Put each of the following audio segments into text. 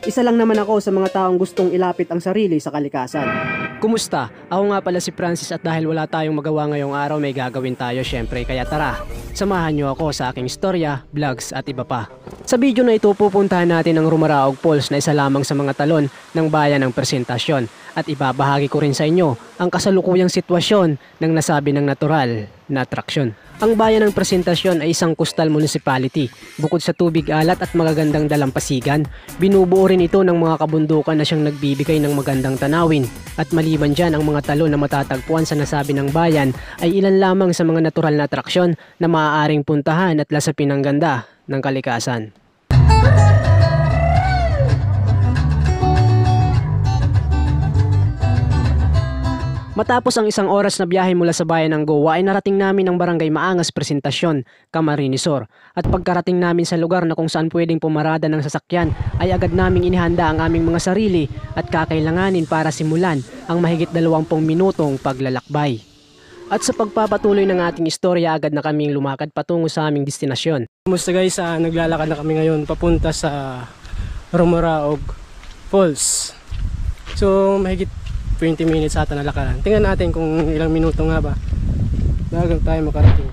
Isa lang naman ako sa mga taong gustong ilapit ang sarili sa kalikasan. Kumusta? Ako nga pala si Francis at dahil wala tayong magawa ngayong araw may gagawin tayo syempre kaya tara, samahan nyo ako sa aking istorya, vlogs at iba pa. Sa video na ito pupuntahan natin ang Rumaraog Falls na isa lamang sa mga talon ng bayan ng Presentasyon at ibabahagi ko rin sa inyo ang kasalukuyang sitwasyon ng nasabi ng natural na atraksyon. Ang bayan ng Presentasyon ay isang coastal municipality. Bukod sa tubig alat at magagandang dalampasigan, binubuo rin ito ng mga kabundukan na siyang nagbibigay ng magandang tanawin. At maliban dyan, ang mga talon na matatagpuan sa nasabi ng bayan ay ilan lamang sa mga natural na atraksyon na maaaring puntahan at lasapin ang ganda ng kalikasan. Matapos ang isang oras na biyahe mula sa bayan ng Goa ay narating namin ang barangay Maangas Presentasyon, Camarinesor. At pagkarating namin sa lugar na kung saan pwedeng pumarada ng sasakyan ay agad naming inihanda ang aming mga sarili at kakailanganin para simulan ang mahigit 20 minutong paglalakbay. At sa pagpapatuloy ng ating istorya agad na kaming lumakad patungo sa aming destinasyon. Kumusta guys, naglalakad na kami ngayon papunta sa Rumaraog Falls. So mahigit 20 minutes ata na lakaran. Tingnan natin kung ilang minuto nga ba bago tayo makarating.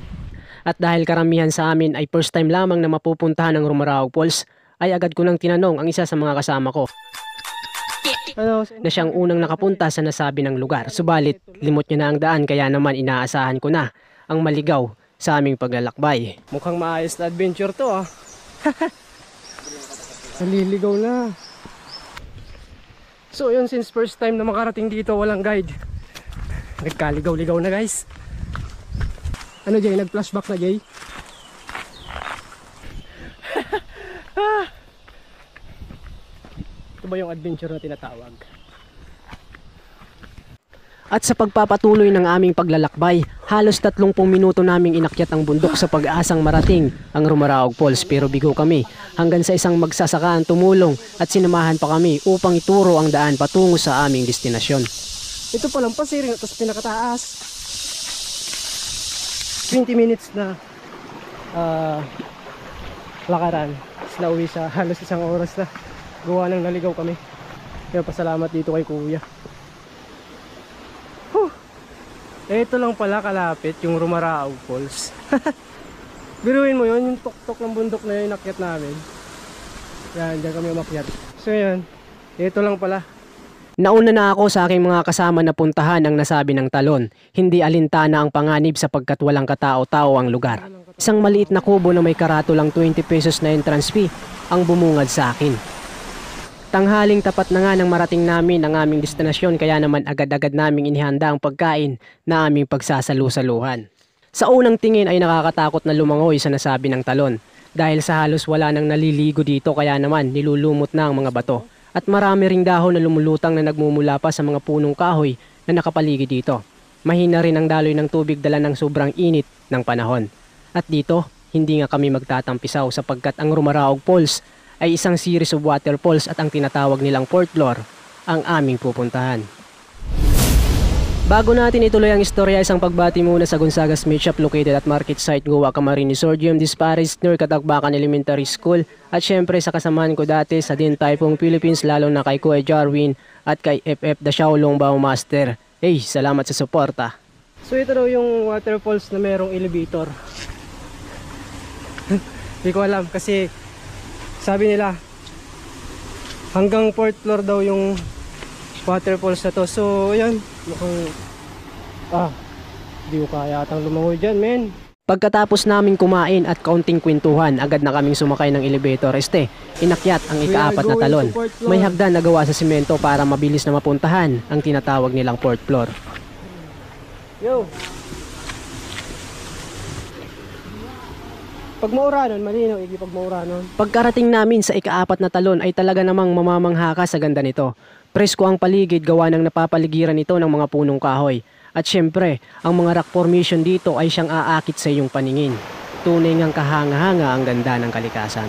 At dahil karamihan sa amin ay first time lamang na mapupuntahan ng Rumaraog Falls, ay agad ko nang tinanong ang isa sa mga kasama ko na siyang unang nakapunta sa nasabi ng lugar. Subalit limot niya na ang daan kaya naman inaasahan ko na ang maligaw sa aming paglalakbay. Mukhang maayos na adventure to ah. Naliligaw na. So yun, since first time na makarating dito walang guide, nagkaligaw-ligaw na guys. Ano Jay, nag-flashback na Jay? Ito ba yung adventure na tinatawag? At sa pagpapatuloy ng aming paglalakbay, halos 30 minuto naming inakyat ang bundok sa pag-asang marating ang Rumaraog Falls, pero bigo kami hanggang sa isang magsasaka ang tumulong at sinamahan pa kami upang ituro ang daan patungo sa aming destinasyon. Ito palang pasiring at pinakataas. 20 minutes na lakaran. Nauwi sa halos isang oras na gawa ng naligaw kami. Kaya pasalamat dito kay kuya. Ito lang pala kalapit yung Rumaraog Falls. Biruin mo yun, yung tuktok ng bundok na yun inakyat namin. Yan, dyan kami umakyat. So yun, ito lang pala. Nauna na ako sa aking mga kasama na puntahan ang nasabi ng talon. Hindi alintana ang panganib sapagkat walang katao-tao ang lugar. Isang maliit na kubo na may karato lang 20 pesos na entrance fee ang bumungad sa akin. Tanghaling tapat na nga nang marating namin ang aming destinasyon kaya naman agad-agad naming inihanda ang pagkain na aming pagsasalu-saluhan. Sa unang tingin ay nakakatakot na lumangoy sa nasabi ng talon dahil sa halos wala nang naliligo dito kaya naman nilulumot na ang mga bato at marami ring dahon na lumulutang na nagmumula pa sa mga punong kahoy na nakapaligid dito. Mahina rin ang daloy ng tubig dala ng sobrang init ng panahon. At dito, hindi nga kami magtatampisaw sapagkat ang Rumaraog Falls ay isang series of waterfalls at ang tinatawag nilang fourth floor ang aming pupuntahan. Bago natin ituloy ang istorya, isang pagbati muna sa Gonzaga Smith Shop located at Market Site Goa, Camarinesor, GMD's Paris, near Katagbakan Elementary School at syempre sa kasamahan ko dati sa Din Taipong Philippines lalo na kay Kuya Jarwin at kay FF The Shaolong Bao Master. Hey, salamat sa suporta. So ito daw yung waterfalls na merong elevator. Hindi ko alam kasi sabi nila hanggang 4th floor daw yung waterfalls na to. So ayan, mukhang di ko kaya atang lumangoy dyan men. Pagkatapos naming kumain at kaunting kwentuhan, agad na kaming sumakay ng elevator. Inakyat ang ikaapat na talon. May hagdan na gawa sa simento para mabilis na mapuntahan ang tinatawag nilang 4th floor. Yo! Pag mauranon, malinaw, pag mauranon. Pagkarating namin sa ikaapat na talon ay talaga namang mamamangha ka sa ganda nito. Presko ang paligid gawa ng napapaligiran nito ng mga punong kahoy. At syempre, ang mga rock formation dito ay siyang aakit sa iyong paningin. Tunay ngang kahanga-hanga ang ganda ng kalikasan.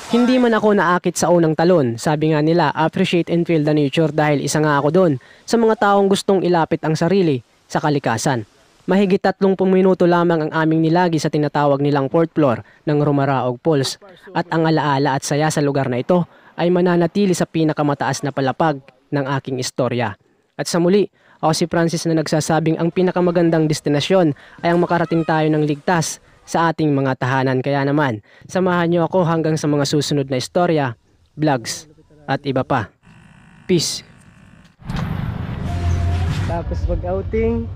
Hindi man ako naakit sa unang talon. Sabi nga nila, appreciate and feel the nature dahil isa nga ako doon sa mga taong gustong ilapit ang sarili sa kalikasan. Mahigit 30 minuto lamang ang aming nilagi sa tinatawag nilang fourth floor ng Rumaraog Falls at ang alaala at saya sa lugar na ito ay mananatili sa pinakamataas na palapag ng aking istorya. At sa muli, ako si Francis na nagsasabing ang pinakamagandang destinasyon ay ang makarating tayo ng ligtas sa ating mga tahanan. Kaya naman, samahan niyo ako hanggang sa mga susunod na istorya, vlogs, at iba pa. Peace! Tapos mag-outing.